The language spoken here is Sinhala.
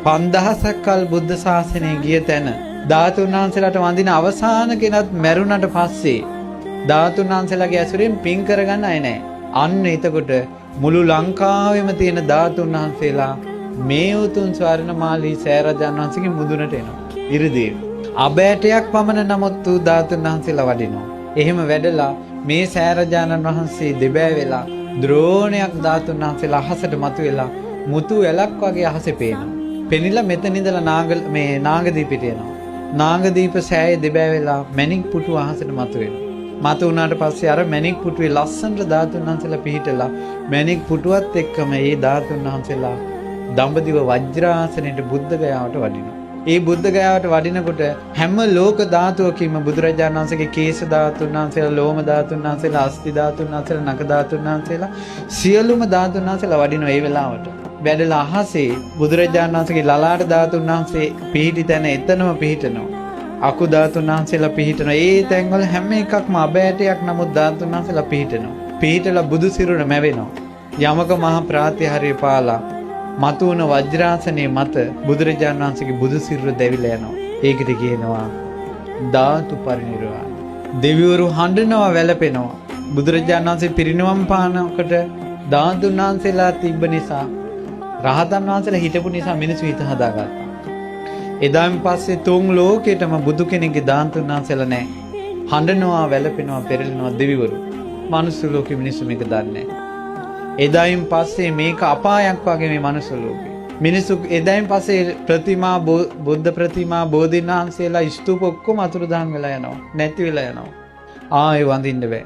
5000ක් කල් බුද්ධ ශාසනය ගිය තැන ධාතුන් වහන්සේලාට වඳින අවසාන කෙනත් මැරුණට පස්සේ ධාතුන් වහන්සේලාගේ ඇසුරෙන් පින් කරගන්න අය නැහැ. අන්න එතකොට මුළු ලංකාවෙම තියෙන ධාතුන් වහන්සේලා මේ උතුම් ස්වර්ණමාලී සෑරජාන් වහන්සේගේ මුදුනට එනවා. ඉරිදීව. අබෑටයක් පමණ නමුත් තු ධාතුන් වහන්සේලා වඩිනවා. එහෙම වැඩලා මේ සෑරජානන් වහන්සේ දෙබෑ වෙලා ද්‍රෝණයක් ධාතුන් වහන්සේලා අහසට මතුවෙලා මුතු වැලක් වගේ අහසේ පේනවා. පෙනිලා මෙතන ඉඳලා නාගදීපෙට එනවා. නාගදීප සෑයේ දෙබෑ වෙලා මණික් පුටුව අහසට මතුවෙනවා. මතු වුණාට පස්සේ අර මණික් පුටුවේ ලස්සනට ධාතුන් වහන්සේලා පිහිටලා මණික් පුටුවත් එක්කම මේ ධාතුන් වහන්සේලා දඹදිව වජ්‍රාසනෙට බුද්ධ ගයාවට වඩිනවා. ඒ බුද්ධ ගයාවට වඩිනකොට හැම ලෝක ධාතුවකින්ම බුදුරජාණන් වහන්සේගේ කේශ ධාතුන් වහන්සේලා, ලෝම ධාතුන් වහන්සේලා, අස්ථි ධාතුන් වහන්සේලා, නඛ ධාතුන් වහන්සේලා සියලුම ධාතුන් වහන්සේලා වඩිනවා ඒ වෙලාවට. වැඩලා අහසේ බුදුරජාණන් වහන්සේගේ ලලාට ධාතුන් වහන්සේ පිහිටි තැන එතනම පිහිටනවා. අකු ධාතුන් වහන්සේලා පිහිටනවා. ඒ තැන්වල හැම එකක්ම අබෑටයක් නමුත් ධාතුන් වහන්සේලා පිහිටනවා. පිහිටලා බුදු සිරුර මැවෙනවා. යමක මහ ප්‍රාතිහාර්ය පාලා මතු වුණ වජ්‍රාසනයේ මත බුදුරජාණන් වහන්සේගේ බුදු සිරුර දැවිලා යනවා. ඒකට කියනවා ධාතු පරිනිර්වාණ. දෙවිවරු හඬනවා, වැළපෙනවා. බුදුරජාණන් වහන්සේ පිරිනිවන් පානකොට ධාතුන් වහන්සේලා තිබ්බ නිසා, රහතන් වහන්සේලා හිටපු නිසා මිනිස්සු හිත හදාගත්තා. එදාන් පස්සේ තුන් ලෝකෙටම බුදු කෙනෙක්ගේ ධාතුන් වහන්සේලා නැහැ. හඬනවා, වැළපෙනවා, පෙරලෙනවා දෙවිවරු. මනුස්ස ලෝකෙ මිනිස්සු මේක දන්නේ නැහැ. එදායින් පස්සේ මේක අපායක් වගේ මේ මනුස්ස ලෝකේ. මිනිස්සු එදායින් පස්සේ ප්‍රතිමා, බුද්ධ ප්‍රතිමා, බෝධීන් වහන්සේලා ස්තූප ඔක්කොම අතුරුදහන් වෙලා යනවා. නැති වෙලා යනවා. ආයෙ වඳින්න බෑ.